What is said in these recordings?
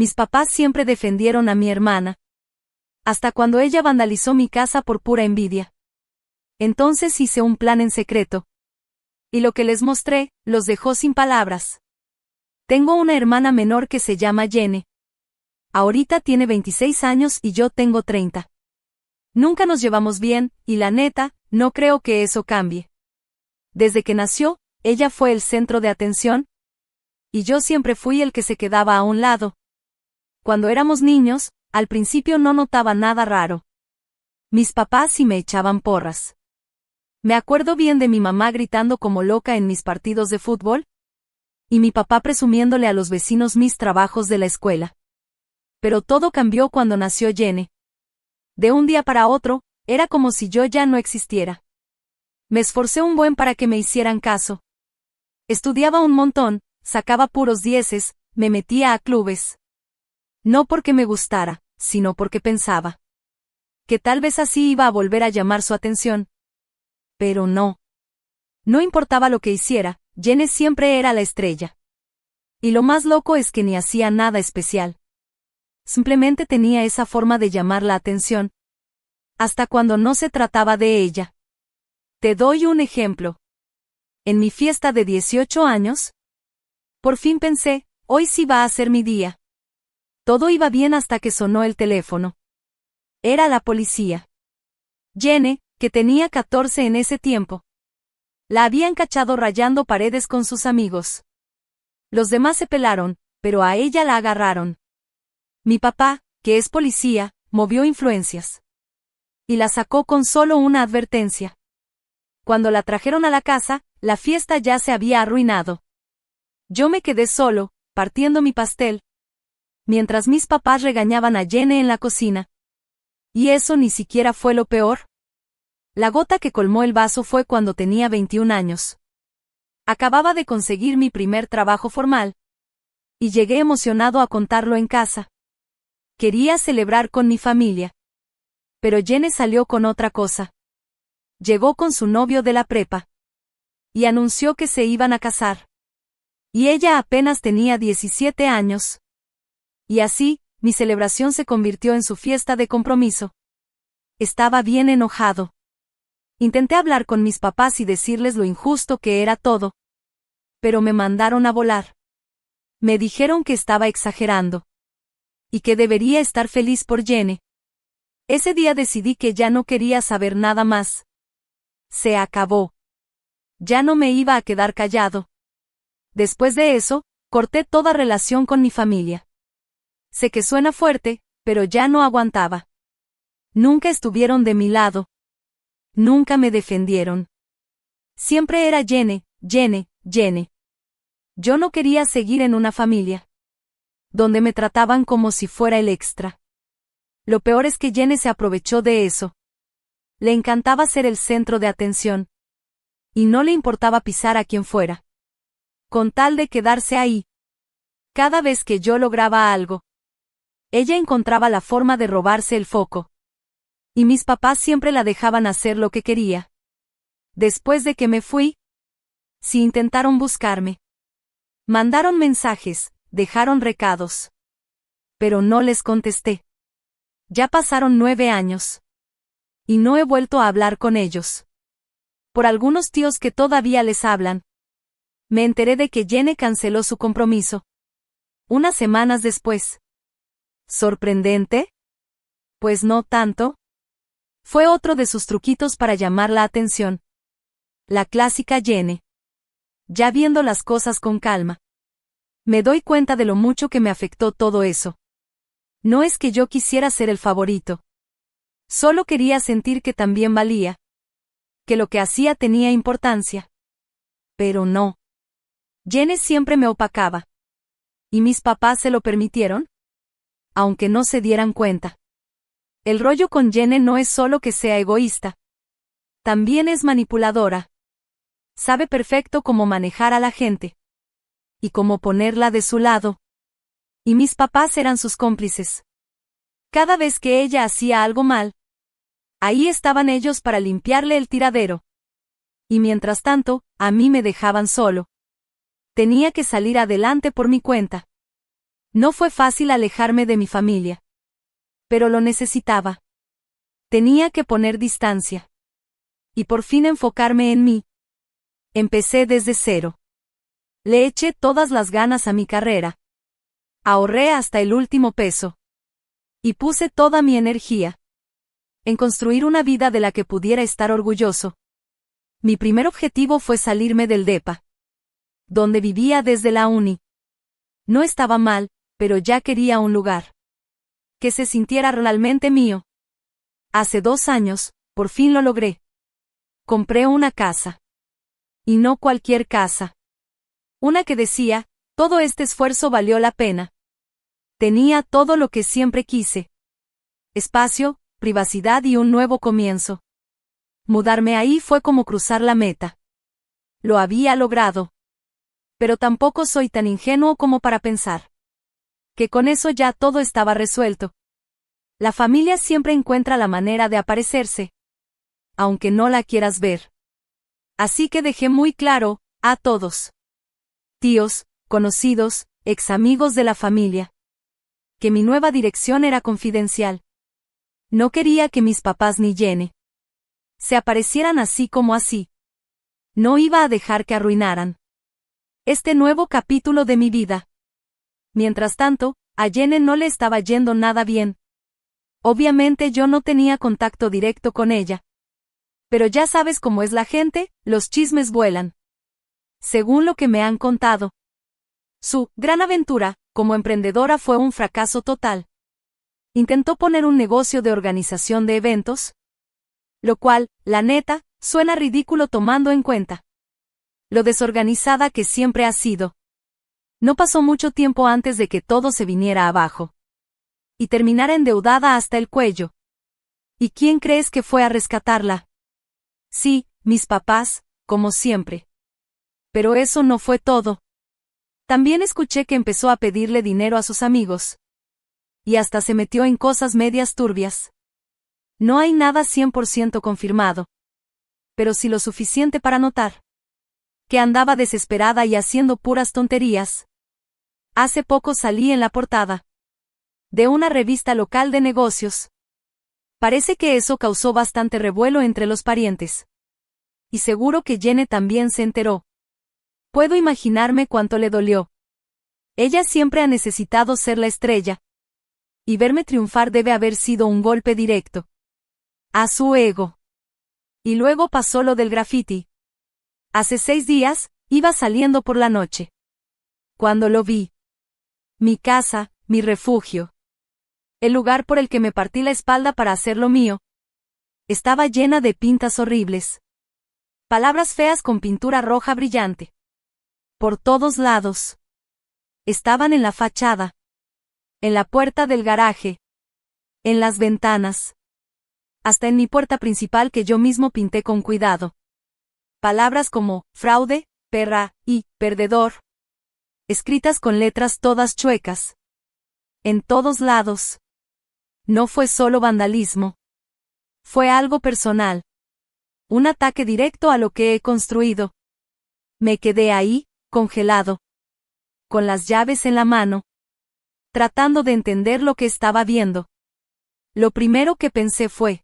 Mis papás siempre defendieron a mi hermana. Hasta cuando ella vandalizó mi casa por pura envidia. Entonces hice un plan en secreto. Y lo que les mostré, los dejó sin palabras. Tengo una hermana menor que se llama Jenny. Ahorita tiene 26 años y yo tengo 30. Nunca nos llevamos bien, y la neta, no creo que eso cambie. Desde que nació, ella fue el centro de atención. Y yo siempre fui el que se quedaba a un lado. Cuando éramos niños, al principio no notaba nada raro. Mis papás sí me echaban porras. Me acuerdo bien de mi mamá gritando como loca en mis partidos de fútbol. Y mi papá presumiéndole a los vecinos mis trabajos de la escuela. Pero todo cambió cuando nació Jenny. De un día para otro, era como si yo ya no existiera. Me esforcé un buen para que me hicieran caso. Estudiaba un montón, sacaba puros dieces, me metía a clubes. No porque me gustara, sino porque pensaba que tal vez así iba a volver a llamar su atención. Pero no. No importaba lo que hiciera, Jenny siempre era la estrella. Y lo más loco es que ni hacía nada especial. Simplemente tenía esa forma de llamar la atención. Hasta cuando no se trataba de ella. Te doy un ejemplo. En mi fiesta de 18 años, por fin pensé, hoy sí va a ser mi día. Todo iba bien hasta que sonó el teléfono. Era la policía. Jenny, que tenía 14 en ese tiempo. La habían cachado rayando paredes con sus amigos. Los demás se pelaron, pero a ella la agarraron. Mi papá, que es policía, movió influencias. Y la sacó con solo una advertencia. Cuando la trajeron a la casa, la fiesta ya se había arruinado. Yo me quedé solo, partiendo mi pastel, mientras mis papás regañaban a Jenny en la cocina. Y eso ni siquiera fue lo peor. La gota que colmó el vaso fue cuando tenía 21 años. Acababa de conseguir mi primer trabajo formal. Y llegué emocionado a contarlo en casa. Quería celebrar con mi familia. Pero Jenny salió con otra cosa. Llegó con su novio de la prepa. Y anunció que se iban a casar. Y ella apenas tenía 17 años. Y así, mi celebración se convirtió en su fiesta de compromiso. Estaba bien enojado. Intenté hablar con mis papás y decirles lo injusto que era todo. Pero me mandaron a volar. Me dijeron que estaba exagerando. Y que debería estar feliz por Jenny. Ese día decidí que ya no quería saber nada más. Se acabó. Ya no me iba a quedar callado. Después de eso, corté toda relación con mi familia. Sé que suena fuerte, pero ya no aguantaba. Nunca estuvieron de mi lado. Nunca me defendieron. Siempre era Jenny, Jenny, Jenny. Yo no quería seguir en una familia donde me trataban como si fuera el extra. Lo peor es que Jenny se aprovechó de eso. Le encantaba ser el centro de atención. Y no le importaba pisar a quien fuera. Con tal de quedarse ahí. Cada vez que yo lograba algo, ella encontraba la forma de robarse el foco. Y mis papás siempre la dejaban hacer lo que quería. Después de que me fui, sí intentaron buscarme. Mandaron mensajes, dejaron recados. Pero no les contesté. Ya pasaron 9 años. Y no he vuelto a hablar con ellos. Por algunos tíos que todavía les hablan. Me enteré de que Jenny canceló su compromiso. Unas semanas después. ¿Sorprendente? Pues no tanto. Fue otro de sus truquitos para llamar la atención. La clásica Jenny. Ya viendo las cosas con calma. Me doy cuenta de lo mucho que me afectó todo eso. No es que yo quisiera ser el favorito. Solo quería sentir que también valía. Que lo que hacía tenía importancia. Pero no. Jenny siempre me opacaba. ¿Y mis papás se lo permitieron? Aunque no se dieran cuenta. El rollo con Jenny no es solo que sea egoísta. También es manipuladora. Sabe perfecto cómo manejar a la gente. Y cómo ponerla de su lado. Y mis papás eran sus cómplices. Cada vez que ella hacía algo mal, ahí estaban ellos para limpiarle el tiradero. Y mientras tanto, a mí me dejaban solo. Tenía que salir adelante por mi cuenta. No fue fácil alejarme de mi familia. Pero lo necesitaba. Tenía que poner distancia. Y por fin enfocarme en mí. Empecé desde cero. Le eché todas las ganas a mi carrera. Ahorré hasta el último peso. Y puse toda mi energía en construir una vida de la que pudiera estar orgulloso. Mi primer objetivo fue salirme del depa, donde vivía desde la uni. No estaba mal, pero ya quería un lugar que se sintiera realmente mío. Hace 2 años, por fin lo logré. Compré una casa. Y no cualquier casa. Una que decía, todo este esfuerzo valió la pena. Tenía todo lo que siempre quise. Espacio, privacidad y un nuevo comienzo. Mudarme ahí fue como cruzar la meta. Lo había logrado. Pero tampoco soy tan ingenuo como para pensar que con eso ya todo estaba resuelto. La familia siempre encuentra la manera de aparecerse, aunque no la quieras ver. Así que dejé muy claro, a todos, tíos, conocidos, ex amigos de la familia, que mi nueva dirección era confidencial. No quería que mis papás ni Jenny se aparecieran así como así. No iba a dejar que arruinaran este nuevo capítulo de mi vida. Mientras tanto, a Jenny no le estaba yendo nada bien. Obviamente yo no tenía contacto directo con ella. Pero ya sabes cómo es la gente, los chismes vuelan. Según lo que me han contado, su gran aventura como emprendedora fue un fracaso total. Intentó poner un negocio de organización de eventos, lo cual, la neta, suena ridículo tomando en cuenta lo desorganizada que siempre ha sido. No pasó mucho tiempo antes de que todo se viniera abajo y terminara endeudada hasta el cuello. ¿Y quién crees que fue a rescatarla? Sí, mis papás, como siempre. Pero eso no fue todo. También escuché que empezó a pedirle dinero a sus amigos. Y hasta se metió en cosas medias turbias. No hay nada 100% confirmado. Pero sí lo suficiente para notar que andaba desesperada y haciendo puras tonterías. Hace poco salí en la portada de una revista local de negocios. Parece que eso causó bastante revuelo entre los parientes. Y seguro que Jenny también se enteró. Puedo imaginarme cuánto le dolió. Ella siempre ha necesitado ser la estrella. Y verme triunfar debe haber sido un golpe directo a su ego. Y luego pasó lo del graffiti. Hace 6 días, iba saliendo por la noche. Cuando lo vi. Mi casa, mi refugio. El lugar por el que me partí la espalda para hacer lo mío. Estaba llena de pintas horribles. Palabras feas con pintura roja brillante. Por todos lados. Estaban en la fachada. En la puerta del garaje. En las ventanas. Hasta en mi puerta principal que yo mismo pinté con cuidado. Palabras como, fraude, perra, y, perdedor. Escritas con letras todas chuecas. En todos lados. No fue solo vandalismo. Fue algo personal. Un ataque directo a lo que he construido. Me quedé ahí, congelado. Con las llaves en la mano. Tratando de entender lo que estaba viendo. Lo primero que pensé fue: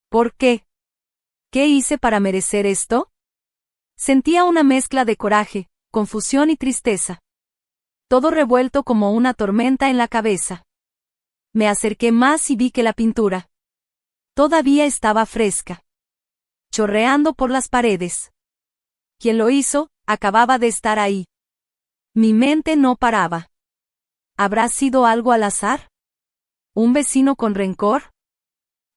¿por qué? ¿Qué hice para merecer esto? Sentía una mezcla de coraje, confusión y tristeza. Todo revuelto como una tormenta en la cabeza. Me acerqué más y vi que la pintura todavía estaba fresca, chorreando por las paredes. Quien lo hizo, acababa de estar ahí. Mi mente no paraba. ¿Habrá sido algo al azar? ¿Un vecino con rencor?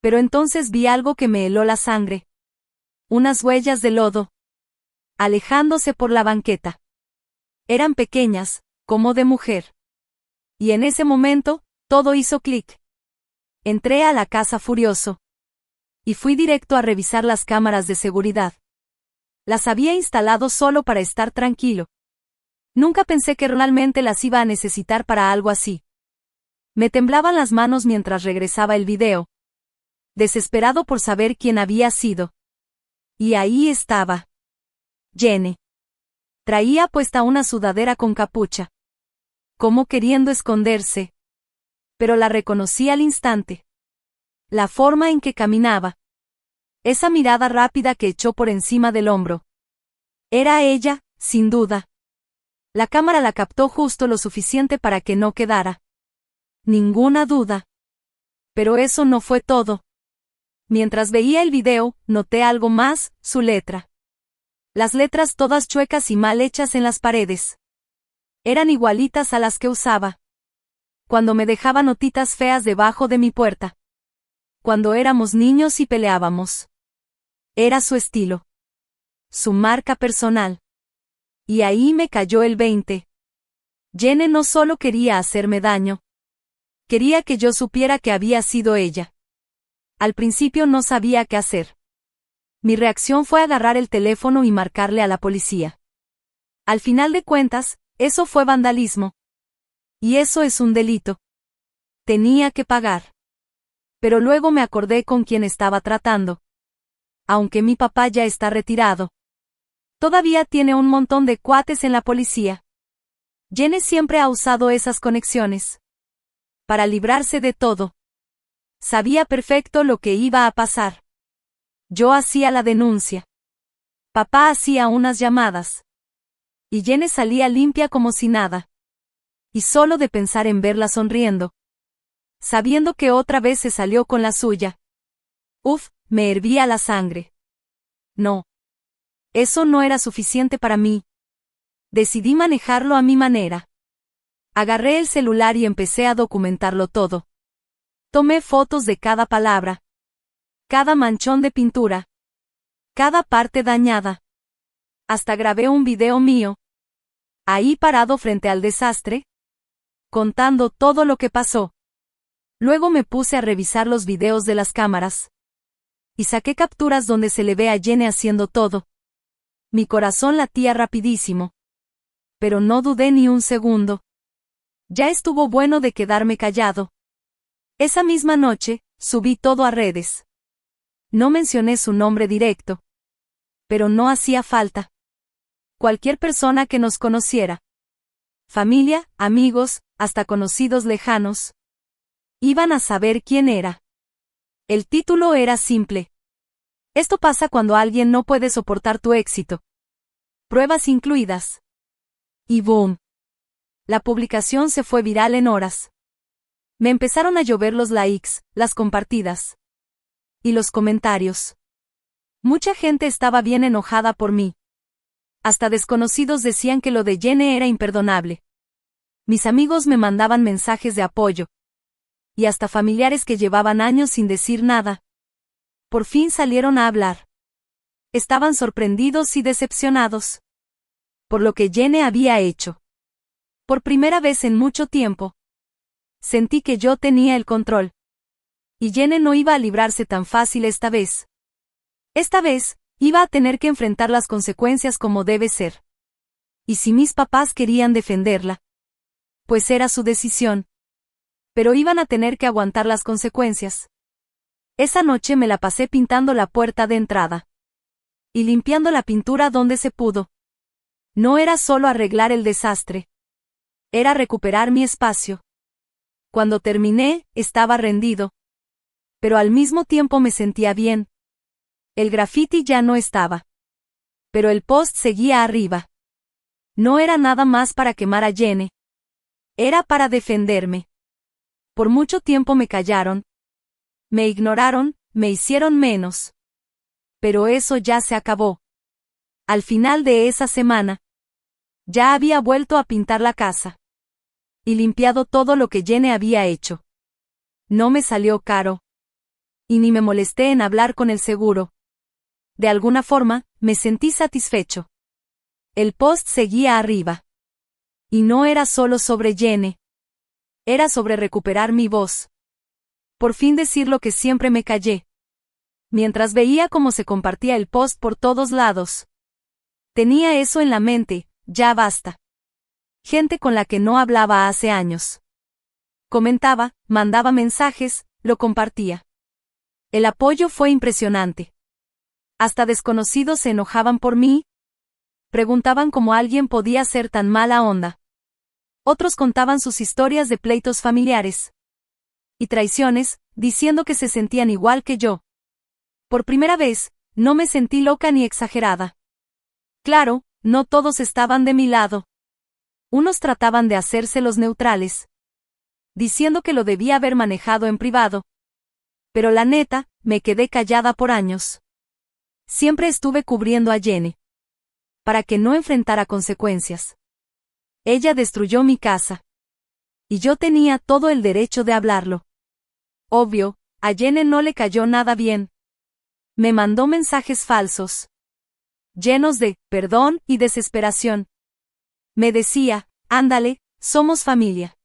Pero entonces vi algo que me heló la sangre. Unas huellas de lodo. Alejándose por la banqueta. Eran pequeñas, como de mujer. Y en ese momento, todo hizo clic. Entré a la casa furioso. Y fui directo a revisar las cámaras de seguridad. Las había instalado solo para estar tranquilo. Nunca pensé que realmente las iba a necesitar para algo así. Me temblaban las manos mientras regresaba el video. Desesperado por saber quién había sido. Y ahí estaba Jenny. Traía puesta una sudadera con capucha. como queriendo esconderse. Pero la reconocí al instante. La forma en que caminaba. Esa mirada rápida que echó por encima del hombro. Era ella, sin duda. La cámara la captó justo lo suficiente para que no quedara ninguna duda. Pero eso no fue todo. Mientras veía el video, noté algo más, su letra. Las letras todas chuecas y mal hechas en las paredes. Eran igualitas a las que usaba cuando me dejaba notitas feas debajo de mi puerta. Cuando éramos niños y peleábamos. Era su estilo. Su marca personal. Y ahí me cayó el 20. Jenny no solo quería hacerme daño. Quería que yo supiera que había sido ella. Al principio no sabía qué hacer. Mi reacción fue agarrar el teléfono y marcarle a la policía. Al final de cuentas, eso fue vandalismo. Y eso es un delito. Tenía que pagar. Pero luego me acordé con quién estaba tratando. Aunque mi papá ya está retirado. Todavía tiene un montón de cuates en la policía. Jenny siempre ha usado esas conexiones. Para librarse de todo. Sabía perfecto lo que iba a pasar. Yo hacía la denuncia. Papá hacía unas llamadas. Y Jenny salía limpia como si nada. Y solo de pensar en verla sonriendo. Sabiendo que otra vez se salió con la suya. Uf, me hervía la sangre. No. Eso no era suficiente para mí. Decidí manejarlo a mi manera. Agarré el celular y empecé a documentarlo todo. Tomé fotos de cada palabra. Cada manchón de pintura. Cada parte dañada. Hasta grabé un video mío. Ahí parado frente al desastre. Contando todo lo que pasó. Luego me puse a revisar los videos de las cámaras. Y saqué capturas donde se le ve a Jenny haciendo todo. Mi corazón latía rapidísimo. Pero no dudé ni un segundo. Ya estuvo bueno de quedarme callado. Esa misma noche, subí todo a redes. No mencioné su nombre directo. Pero no hacía falta. Cualquier persona que nos conociera. Familia, amigos, hasta conocidos lejanos. Iban a saber quién era. El título era simple. Esto pasa cuando alguien no puede soportar tu éxito. Pruebas incluidas. Y boom. La publicación se fue viral en horas. Me empezaron a llover los likes, las compartidas. Y los comentarios. Mucha gente estaba bien enojada por mí. Hasta desconocidos decían que lo de Jenny era imperdonable. Mis amigos me mandaban mensajes de apoyo. Y hasta familiares que llevaban años sin decir nada. Por fin salieron a hablar. Estaban sorprendidos y decepcionados. Por lo que Jenny había hecho. Por primera vez en mucho tiempo. Sentí que yo tenía el control. Y Jenny no iba a librarse tan fácil esta vez. Esta vez, iba a tener que enfrentar las consecuencias como debe ser. Y si mis papás querían defenderla, pues era su decisión. Pero iban a tener que aguantar las consecuencias. Esa noche me la pasé pintando la puerta de entrada. Y limpiando la pintura donde se pudo. No era solo arreglar el desastre. Era recuperar mi espacio. Cuando terminé, estaba rendido. Pero al mismo tiempo me sentía bien. El graffiti ya no estaba. Pero el post seguía arriba. No era nada más para quemar a Jenny. Era para defenderme. Por mucho tiempo me callaron. Me ignoraron, me hicieron menos. Pero eso ya se acabó. Al final de esa semana, ya había vuelto a pintar la casa. Y limpiado todo lo que Jenny había hecho. No me salió caro. Y ni me molesté en hablar con el seguro. De alguna forma, me sentí satisfecho. El post seguía arriba. Y no era solo sobre Jenny. Era sobre recuperar mi voz. Por fin decir lo que siempre me callé. Mientras veía cómo se compartía el post por todos lados. Tenía eso en la mente, ya basta. Gente con la que no hablaba hace años. Comentaba, mandaba mensajes, lo compartía. El apoyo fue impresionante. Hasta desconocidos se enojaban por mí. Preguntaban cómo alguien podía ser tan mala onda. Otros contaban sus historias de pleitos familiares y traiciones, diciendo que se sentían igual que yo. Por primera vez, no me sentí loca ni exagerada. Claro, no todos estaban de mi lado. Unos trataban de hacerse los neutrales, diciendo que lo debía haber manejado en privado. Pero la neta, me quedé callada por años. Siempre estuve cubriendo a Jenny, para que no enfrentara consecuencias. Ella destruyó mi casa. Y yo tenía todo el derecho de hablarlo. Obvio, a Jenny no le cayó nada bien. Me mandó mensajes falsos, llenos de perdón y desesperación. Me decía, ándale, somos familia.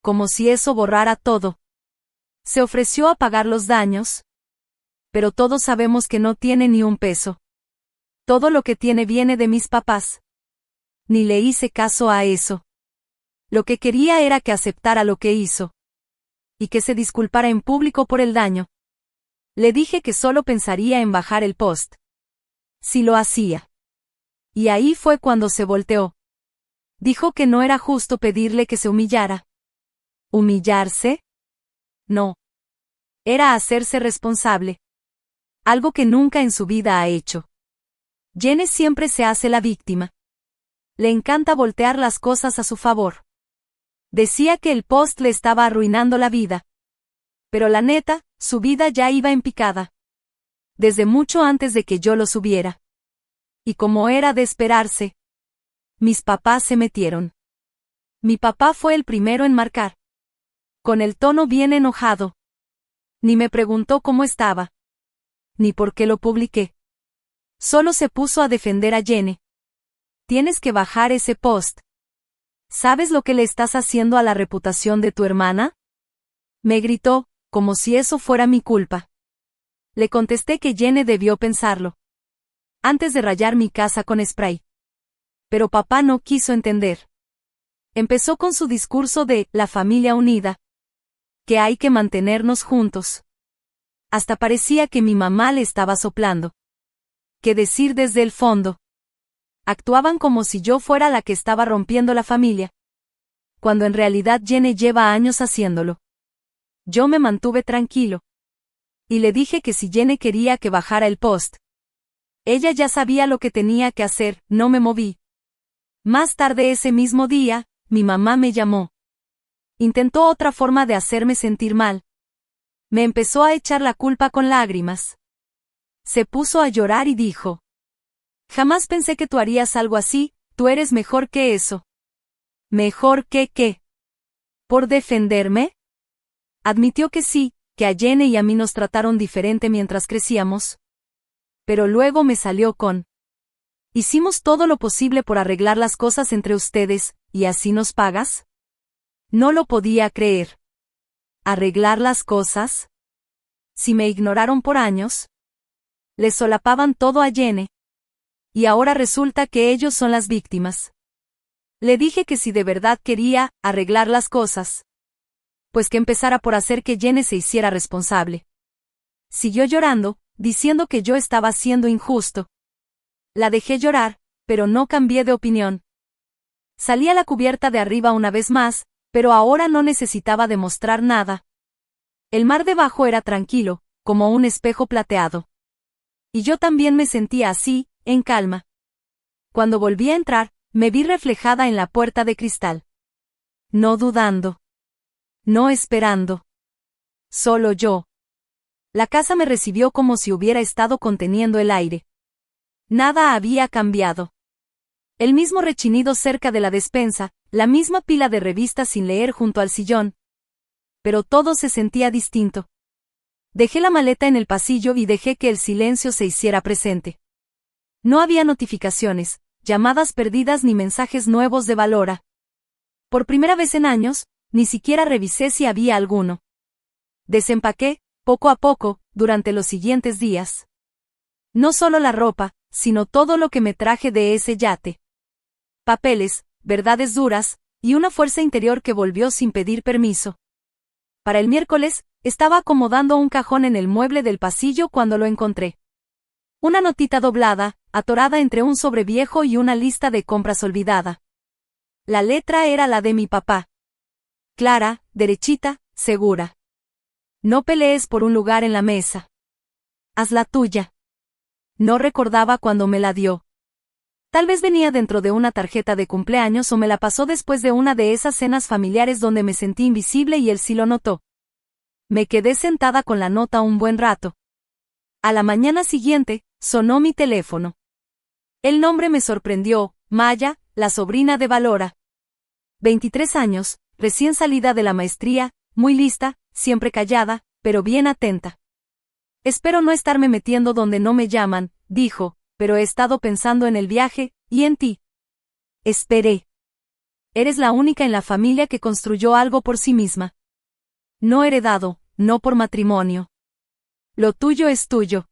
Como si eso borrara todo. Se ofreció a pagar los daños. Pero todos sabemos que no tiene ni un peso. Todo lo que tiene viene de mis papás. Ni le hice caso a eso. Lo que quería era que aceptara lo que hizo. Y que se disculpara en público por el daño. Le dije que solo pensaría en bajar el post. Si lo hacía. Y ahí fue cuando se volteó. Dijo que no era justo pedirle que se humillara. ¿Humillarse? No. Era hacerse responsable. Algo que nunca en su vida ha hecho. Jenny siempre se hace la víctima. Le encanta voltear las cosas a su favor. Decía que el post le estaba arruinando la vida. Pero la neta, su vida ya iba en picada. Desde mucho antes de que yo lo subiera. Y como era de esperarse, mis papás se metieron. Mi papá fue el primero en marcar. Con el tono bien enojado. Ni me preguntó cómo estaba. Ni por qué lo publiqué. Solo se puso a defender a Jenny. Tienes que bajar ese post. ¿Sabes lo que le estás haciendo a la reputación de tu hermana? Me gritó, como si eso fuera mi culpa. Le contesté que Jenny debió pensarlo. Antes de rayar mi casa con spray. Pero papá no quiso entender. Empezó con su discurso de la familia unida. Que hay que mantenernos juntos. Hasta parecía que mi mamá le estaba soplando. ¿Qué decir desde el fondo? Actuaban como si yo fuera la que estaba rompiendo la familia. Cuando en realidad Jenny lleva años haciéndolo. Yo me mantuve tranquilo. Y le dije que si Jenny quería que bajara el post. Ella ya sabía lo que tenía que hacer, no me moví. Más tarde ese mismo día, mi mamá me llamó. Intentó otra forma de hacerme sentir mal. Me empezó a echar la culpa con lágrimas. Se puso a llorar y dijo: jamás pensé que tú harías algo así, tú eres mejor que eso. ¿Mejor que qué? ¿Por defenderme? Admitió que sí, que a Jenny y a mí nos trataron diferente mientras crecíamos. Pero luego me salió con: hicimos todo lo posible por arreglar las cosas entre ustedes, ¿y así nos pagas? No lo podía creer. ¿Arreglar las cosas? Si me ignoraron por años. Le solapaban todo a Jenny. Y ahora resulta que ellos son las víctimas. Le dije que si de verdad quería arreglar las cosas, pues que empezara por hacer que Jenny se hiciera responsable. Siguió llorando, diciendo que yo estaba siendo injusto. La dejé llorar, pero no cambié de opinión. Salí a la cubierta de arriba una vez más, pero ahora no necesitaba demostrar nada. El mar debajo era tranquilo, como un espejo plateado. Y yo también me sentía así, en calma. Cuando volví a entrar, me vi reflejada en la puerta de cristal. No dudando. No esperando. Solo yo. La casa me recibió como si hubiera estado conteniendo el aire. Nada había cambiado. El mismo rechinido cerca de la despensa, la misma pila de revistas sin leer junto al sillón. Pero todo se sentía distinto. Dejé la maleta en el pasillo y dejé que el silencio se hiciera presente. No había notificaciones, llamadas perdidas ni mensajes nuevos de Valora. Por primera vez en años, ni siquiera revisé si había alguno. Desempaqué, poco a poco, durante los siguientes días. No solo la ropa, sino todo lo que me traje de ese yate. Papeles, verdades duras, y una fuerza interior que volvió sin pedir permiso. Para el miércoles, estaba acomodando un cajón en el mueble del pasillo cuando lo encontré. Una notita doblada, atorada entre un sobre viejo y una lista de compras olvidada. La letra era la de mi papá. Clara, derechita, segura. No pelees por un lugar en la mesa. Haz la tuya. No recordaba cuando me la dio. Tal vez venía dentro de una tarjeta de cumpleaños o me la pasó después de una de esas cenas familiares donde me sentí invisible y él sí lo notó. Me quedé sentada con la nota un buen rato. A la mañana siguiente, sonó mi teléfono. El nombre me sorprendió, Maya, la sobrina de Valora. 23 años, recién salida de la maestría, muy lista, siempre callada, pero bien atenta. Espero no estarme metiendo donde no me llaman, dijo, pero he estado pensando en el viaje, y en ti. Esperé. Eres la única en la familia que construyó algo por sí misma. No heredado, no por matrimonio. Lo tuyo es tuyo.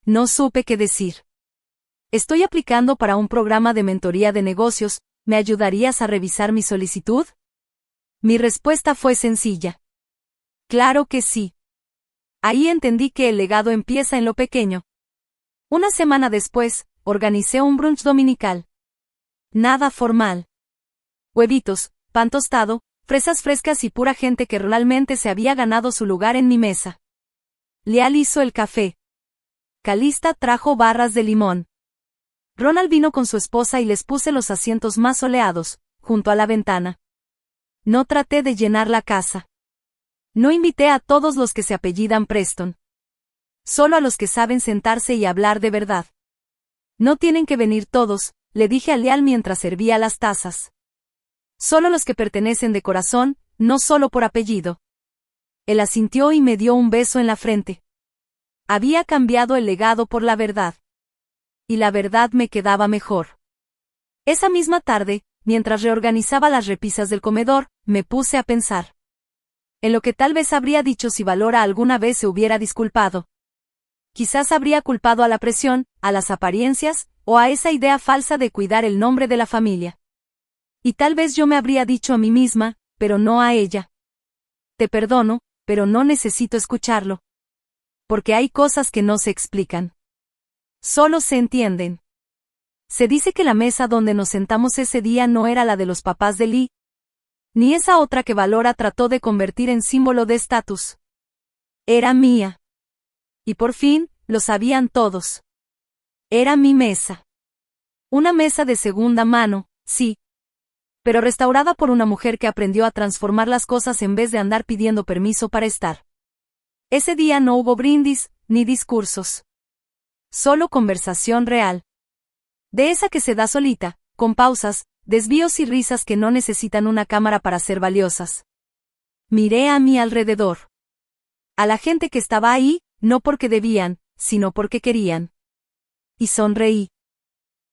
No supe qué decir. Estoy aplicando para un programa de mentoría de negocios, ¿me ayudarías a revisar mi solicitud? Mi respuesta fue sencilla. Claro que sí. Ahí entendí que el legado empieza en lo pequeño. Una semana después, organicé un brunch dominical. Nada formal. Huevitos, pan tostado, fresas frescas y pura gente que realmente se había ganado su lugar en mi mesa. Leal hizo el café. Calista trajo barras de limón. Ronald vino con su esposa y les puse los asientos más soleados, junto a la ventana. No traté de llenar la casa. No invité a todos los que se apellidan Preston. Solo a los que saben sentarse y hablar de verdad. No tienen que venir todos, le dije a Leal mientras servía las tazas. Solo los que pertenecen de corazón, no solo por apellido. Él asintió y me dio un beso en la frente. Había cambiado el legado por la verdad. Y la verdad me quedaba mejor. Esa misma tarde, mientras reorganizaba las repisas del comedor, me puse a pensar. En lo que tal vez habría dicho si Valora alguna vez se hubiera disculpado. Quizás habría culpado a la presión, a las apariencias, o a esa idea falsa de cuidar el nombre de la familia. Y tal vez yo me habría dicho a mí misma, pero no a ella. Te perdono, pero no necesito escucharlo. Porque hay cosas que no se explican. Solo se entienden. Se dice que la mesa donde nos sentamos ese día no era la de los papás de Lee, ni esa otra que Valora trató de convertir en símbolo de estatus. Era mía. Y por fin, lo sabían todos. Era mi mesa. Una mesa de segunda mano, sí. Pero restaurada por una mujer que aprendió a transformar las cosas en vez de andar pidiendo permiso para estar. Ese día no hubo brindis, ni discursos. Solo conversación real. De esa que se da solita, con pausas, desvíos y risas que no necesitan una cámara para ser valiosas. Miré a mi alrededor. A la gente que estaba ahí, no porque debían, sino porque querían. Y sonreí.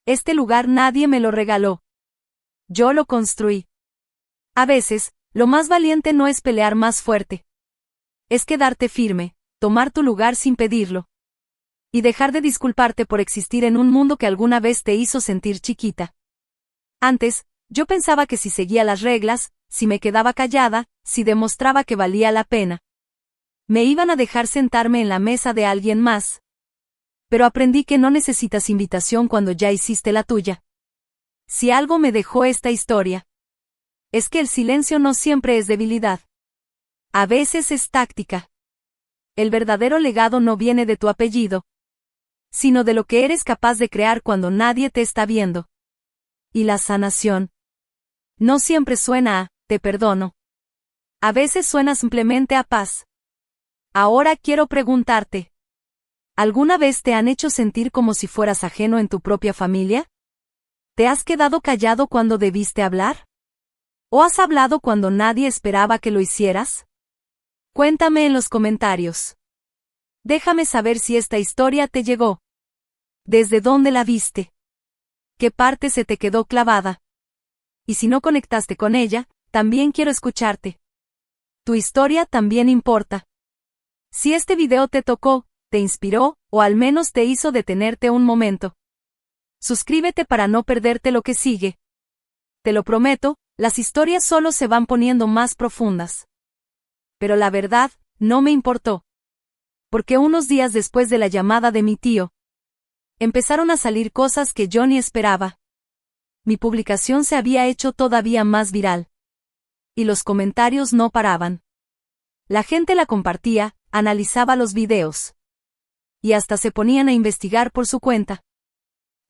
Este lugar nadie me lo regaló. Yo lo construí. A veces, lo más valiente no es pelear más fuerte. Es quedarte firme, tomar tu lugar sin pedirlo. Y dejar de disculparte por existir en un mundo que alguna vez te hizo sentir chiquita. Antes, yo pensaba que si seguía las reglas, si me quedaba callada, si demostraba que valía la pena, me iban a dejar sentarme en la mesa de alguien más. Pero aprendí que no necesitas invitación cuando ya hiciste la tuya. Si algo me dejó esta historia, es que el silencio no siempre es debilidad. A veces es táctica. El verdadero legado no viene de tu apellido, sino de lo que eres capaz de crear cuando nadie te está viendo. Y la sanación no siempre suena a te perdono. A veces suena simplemente a paz. Ahora quiero preguntarte, ¿alguna vez te han hecho sentir como si fueras ajeno en tu propia familia? ¿Te has quedado callado cuando debiste hablar? ¿O has hablado cuando nadie esperaba que lo hicieras? Cuéntame en los comentarios. Déjame saber si esta historia te llegó. ¿Desde dónde la viste? ¿Qué parte se te quedó clavada? Y si no conectaste con ella, también quiero escucharte. Tu historia también importa. Si este video te tocó, te inspiró, o al menos te hizo detenerte un momento, suscríbete para no perderte lo que sigue. Te lo prometo, las historias solo se van poniendo más profundas. Pero la verdad, no me importó. Porque unos días después de la llamada de mi tío, empezaron a salir cosas que yo ni esperaba. Mi publicación se había hecho todavía más viral. Y los comentarios no paraban. La gente la compartía, analizaba los videos. Y hasta se ponían a investigar por su cuenta.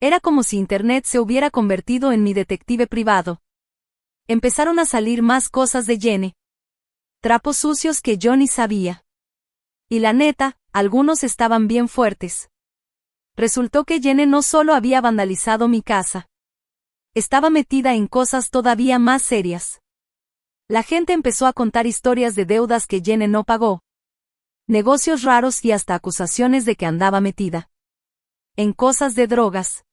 Era como si Internet se hubiera convertido en mi detective privado. Empezaron a salir más cosas de Jenny. Trapos sucios que yo ni sabía. Y la neta, algunos estaban bien fuertes. Resultó que Jenny no solo había vandalizado mi casa. Estaba metida en cosas todavía más serias. La gente empezó a contar historias de deudas que Jenny no pagó. Negocios raros y hasta acusaciones de que andaba metida en cosas de drogas.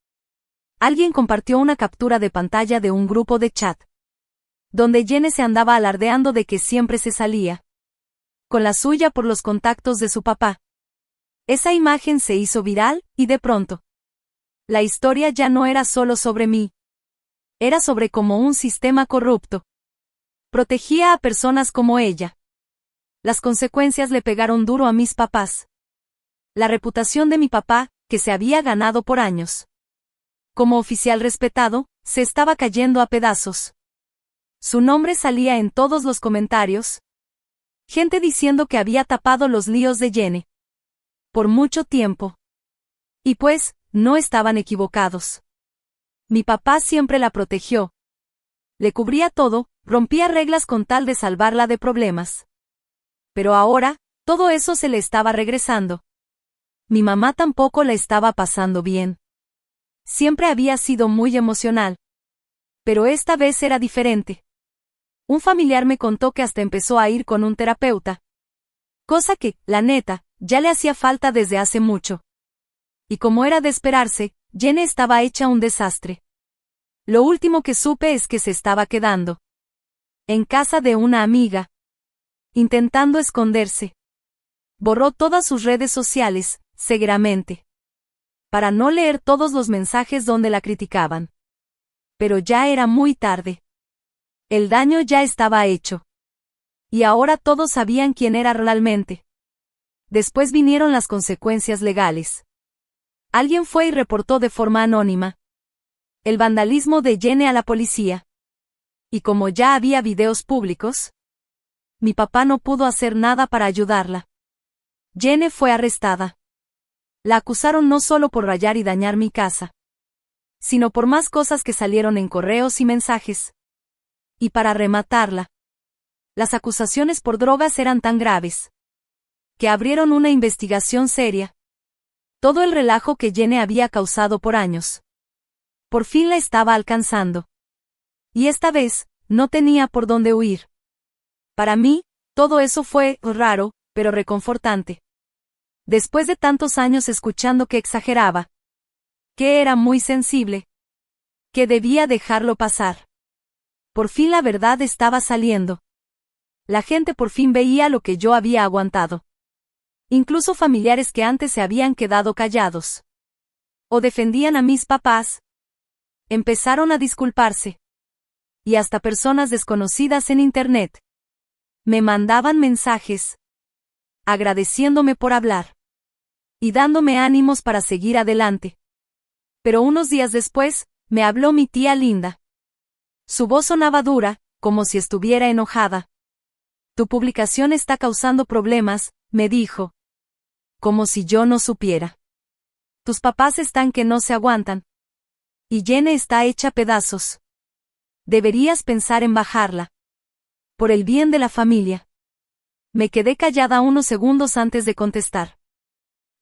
Alguien compartió una captura de pantalla de un grupo de chat, donde Jenny se andaba alardeando de que siempre se salía con la suya por los contactos de su papá. Esa imagen se hizo viral, y de pronto, la historia ya no era solo sobre mí. Era sobre cómo un sistema corrupto protegía a personas como ella. Las consecuencias le pegaron duro a mis papás. La reputación de mi papá, que se había ganado por años como oficial respetado, se estaba cayendo a pedazos. Su nombre salía en todos los comentarios. Gente diciendo que había tapado los líos de Jenny por mucho tiempo. Y pues, no estaban equivocados. Mi papá siempre la protegió. Le cubría todo, rompía reglas con tal de salvarla de problemas. Pero ahora, todo eso se le estaba regresando. Mi mamá tampoco la estaba pasando bien. Siempre había sido muy emocional. Pero esta vez era diferente. Un familiar me contó que hasta empezó a ir con un terapeuta. Cosa que, la neta, ya le hacía falta desde hace mucho. Y como era de esperarse, Jenny estaba hecha un desastre. Lo último que supe es que se estaba quedando en casa de una amiga, intentando esconderse. Borró todas sus redes sociales, seguramente, para no leer todos los mensajes donde la criticaban. Pero ya era muy tarde. El daño ya estaba hecho. Y ahora todos sabían quién era realmente. Después vinieron las consecuencias legales. Alguien fue y reportó de forma anónima el vandalismo de Jenny a la policía. Y como ya había videos públicos, mi papá no pudo hacer nada para ayudarla. Jenny fue arrestada. La acusaron no solo por rayar y dañar mi casa, sino por más cosas que salieron en correos y mensajes. Y para rematarla, las acusaciones por drogas eran tan graves que abrieron una investigación seria. Todo el relajo que Jenny había causado por años por fin la estaba alcanzando. Y esta vez, no tenía por dónde huir. Para mí, todo eso fue raro, pero reconfortante. Después de tantos años escuchando que exageraba, que era muy sensible, que debía dejarlo pasar. Por fin la verdad estaba saliendo. La gente por fin veía lo que yo había aguantado. Incluso familiares que antes se habían quedado callados o defendían a mis papás, empezaron a disculparse. Y hasta personas desconocidas en Internet me mandaban mensajes agradeciéndome por hablar y dándome ánimos para seguir adelante. Pero unos días después, me habló mi tía Linda. Su voz sonaba dura, como si estuviera enojada. Tu publicación está causando problemas, me dijo. Como si yo no supiera. Tus papás están que no se aguantan. Y Jenny está hecha pedazos. Deberías pensar en bajarla. Por el bien de la familia. Me quedé callada unos segundos antes de contestar.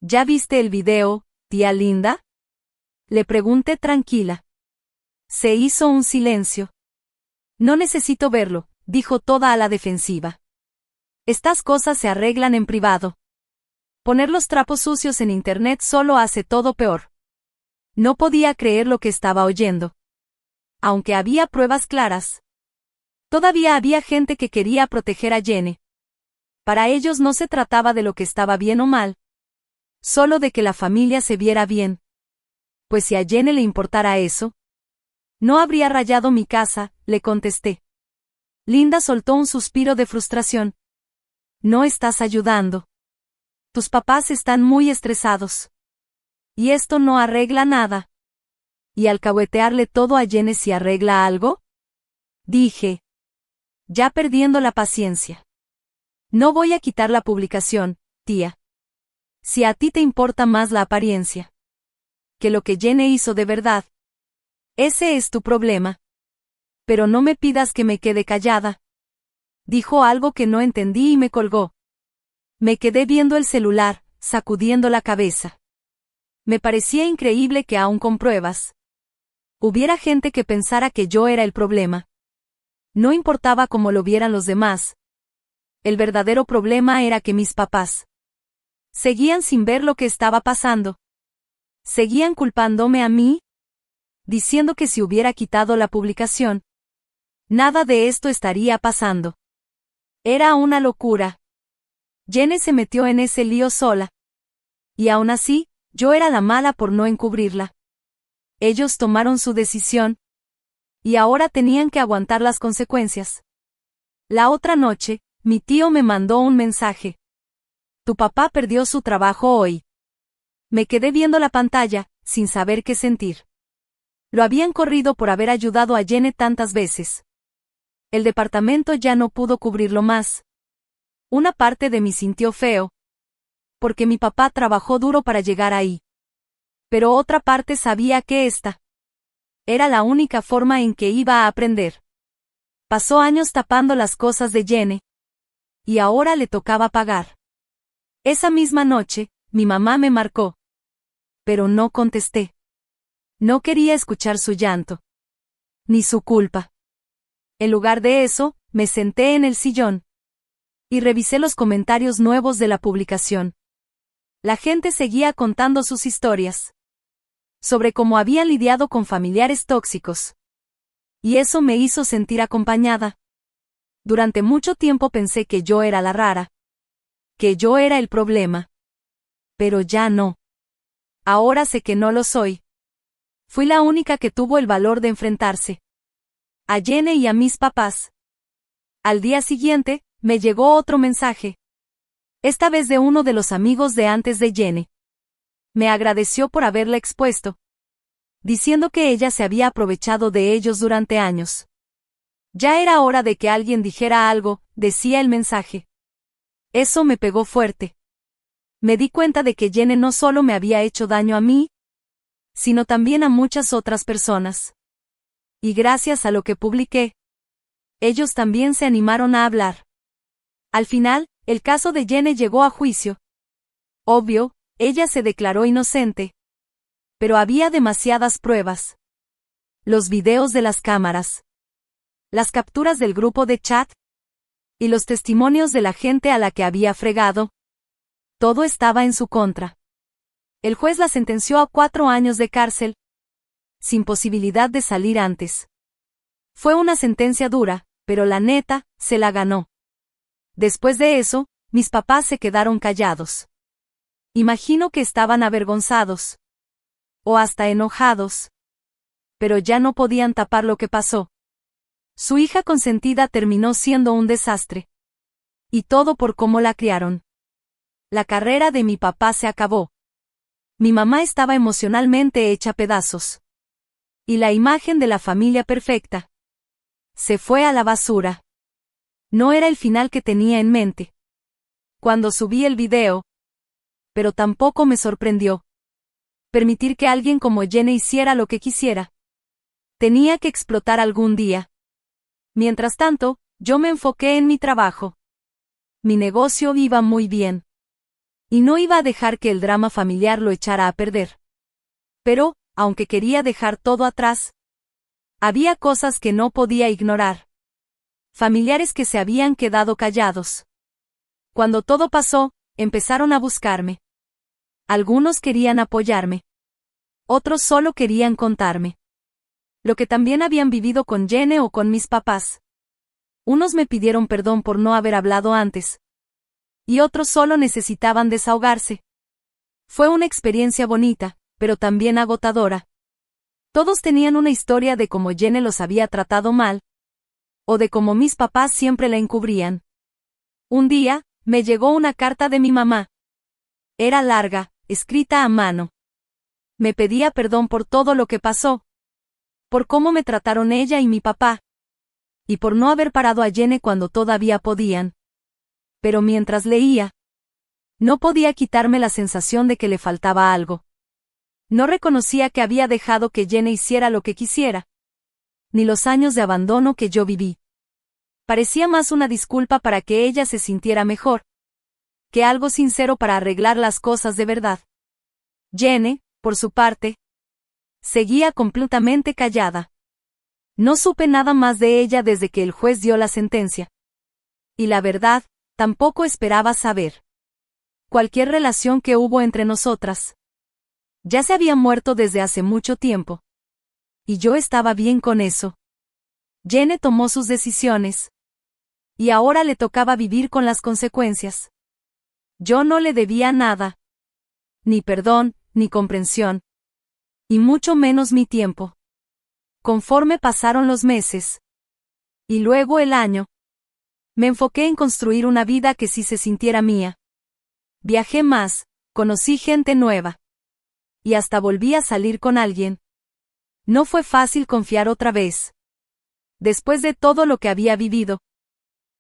¿Ya viste el video, tía Linda? Le pregunté tranquila. Se hizo un silencio. No necesito verlo, dijo toda a la defensiva. Estas cosas se arreglan en privado. Poner los trapos sucios en Internet solo hace todo peor. No podía creer lo que estaba oyendo. Aunque había pruebas claras, todavía había gente que quería proteger a Jenny. Para ellos no se trataba de lo que estaba bien o mal, solo de que la familia se viera bien. Pues si a Jenny le importara eso, no habría rayado mi casa, le contesté. Linda soltó un suspiro de frustración. No estás ayudando. Tus papás están muy estresados. Y esto no arregla nada. ¿Y alcahuetearle todo a Jenny si arregla algo? Dije, ya perdiendo la paciencia. No voy a quitar la publicación, tía. Si a ti te importa más la apariencia que lo que Jenny hizo de verdad, ese es tu problema. Pero no me pidas que me quede callada. Dijo algo que no entendí y me colgó. Me quedé viendo el celular, sacudiendo la cabeza. Me parecía increíble que aún con pruebas hubiera gente que pensara que yo era el problema. No importaba cómo lo vieran los demás. El verdadero problema era que mis papás seguían sin ver lo que estaba pasando. Seguían culpándome a mí, diciendo que si hubiera quitado la publicación, nada de esto estaría pasando. Era una locura. Jenny se metió en ese lío sola. Y aún así, yo era la mala por no encubrirla. Ellos tomaron su decisión. Y ahora tenían que aguantar las consecuencias. La otra noche, mi tío me mandó un mensaje. Tu papá perdió su trabajo hoy. Me quedé viendo la pantalla, sin saber qué sentir. Lo habían corrido por haber ayudado a Jenny tantas veces. El departamento ya no pudo cubrirlo más. Una parte de mí sintió feo, porque mi papá trabajó duro para llegar ahí. Pero otra parte sabía que esta era la única forma en que iba a aprender. Pasó años tapando las cosas de Jenny. Y ahora le tocaba pagar. Esa misma noche, mi mamá me marcó. Pero no contesté. No quería escuchar su llanto. Ni su culpa. En lugar de eso, me senté en el sillón. Y revisé los comentarios nuevos de la publicación. La gente seguía contando sus historias. Sobre cómo habían lidiado con familiares tóxicos. Y eso me hizo sentir acompañada. Durante mucho tiempo pensé que yo era la rara. Que yo era el problema. Pero ya no. Ahora sé que no lo soy. Fui la única que tuvo el valor de enfrentarse a Jenny y a mis papás. Al día siguiente, me llegó otro mensaje. Esta vez de uno de los amigos de antes de Jenny. Me agradeció por haberla expuesto, diciendo que ella se había aprovechado de ellos durante años. Ya era hora de que alguien dijera algo, decía el mensaje. Eso me pegó fuerte. Me di cuenta de que Jenny no solo me había hecho daño a mí, sino también a muchas otras personas. Y gracias a lo que publiqué, ellos también se animaron a hablar. Al final, el caso de Jenny llegó a juicio. Obvio, ella se declaró inocente. Pero había demasiadas pruebas. Los videos de las cámaras. Las capturas del grupo de chat. Y los testimonios de la gente a la que había fregado. Todo estaba en su contra. El juez la sentenció a 4 años de cárcel, sin posibilidad de salir antes. Fue una sentencia dura, pero la neta, se la ganó. Después de eso, mis papás se quedaron callados. Imagino que estaban avergonzados. O hasta enojados. Pero ya no podían tapar lo que pasó. Su hija consentida terminó siendo un desastre. Y todo por cómo la criaron. La carrera de mi papá se acabó. Mi mamá estaba emocionalmente hecha pedazos. Y la imagen de la familia perfecta se fue a la basura. No era el final que tenía en mente cuando subí el video, pero tampoco me sorprendió. Permitir que alguien como Jenny hiciera lo que quisiera. Tenía que explotar algún día. Mientras tanto, yo me enfoqué en mi trabajo. Mi negocio iba muy bien. Y no iba a dejar que el drama familiar lo echara a perder. Pero, aunque quería dejar todo atrás, había cosas que no podía ignorar. Familiares que se habían quedado callados. Cuando todo pasó, empezaron a buscarme. Algunos querían apoyarme. Otros solo querían contarme lo que también habían vivido con Jenny o con mis papás. Unos me pidieron perdón por no haber hablado antes. Y otros solo necesitaban desahogarse. Fue una experiencia bonita, pero también agotadora. Todos tenían una historia de cómo Jenny los había tratado mal. O de cómo mis papás siempre la encubrían. Un día, me llegó una carta de mi mamá. Era larga, escrita a mano. Me pedía perdón por todo lo que pasó, Por cómo me trataron ella y mi papá. Y por no haber parado a Jenny cuando todavía podían. Pero mientras leía, no podía quitarme la sensación de que le faltaba algo. No reconocía que había dejado que Jenny hiciera lo que quisiera. Ni los años de abandono que yo viví. Parecía más una disculpa para que ella se sintiera mejor, que algo sincero para arreglar las cosas de verdad. Jenny, por su parte, seguía completamente callada. No supe nada más de ella desde que el juez dio la sentencia. Y la verdad, tampoco esperaba saber. Cualquier relación que hubo entre nosotras ya se había muerto desde hace mucho tiempo. Y yo estaba bien con eso. Jenny tomó sus decisiones. Y ahora le tocaba vivir con las consecuencias. Yo no le debía nada. Ni perdón, ni comprensión. Y mucho menos mi tiempo. Conforme pasaron los meses. Y luego el año. Me enfoqué en construir una vida que sí se sintiera mía. Viajé más, conocí gente nueva. Y hasta volví a salir con alguien. No fue fácil confiar otra vez. Después de todo lo que había vivido.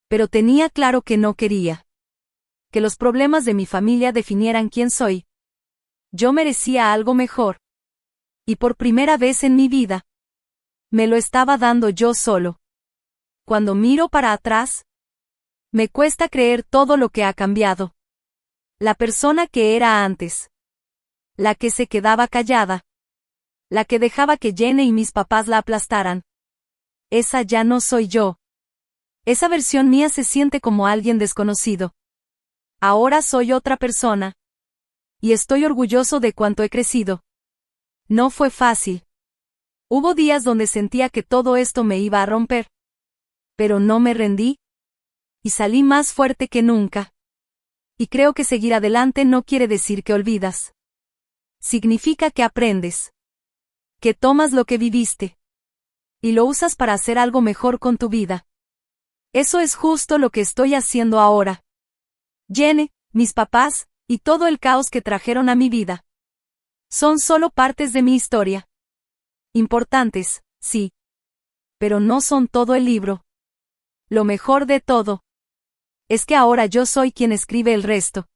Pero tenía claro que no quería. Que los problemas de mi familia definieran quién soy. Yo merecía algo mejor. Y por primera vez en mi vida, me lo estaba dando yo solo. Cuando miro para atrás, me cuesta creer todo lo que ha cambiado. La persona que era antes. La que se quedaba callada. La que dejaba que Jenny y mis papás la aplastaran. Esa ya no soy yo. Esa versión mía se siente como alguien desconocido. Ahora soy otra persona. Y estoy orgulloso de cuánto he crecido. No fue fácil. Hubo días donde sentía que todo esto me iba a romper. Pero no me rendí. Y salí más fuerte que nunca. Y creo que seguir adelante no quiere decir que olvidas. Significa que aprendes. Que tomas lo que viviste. Y lo usas para hacer algo mejor con tu vida. Eso es justo lo que estoy haciendo ahora. Jenny, mis papás, y todo el caos que trajeron a mi vida. Son solo partes de mi historia. Importantes, sí. Pero no son todo el libro. Lo mejor de todo es que ahora yo soy quien escribe el resto.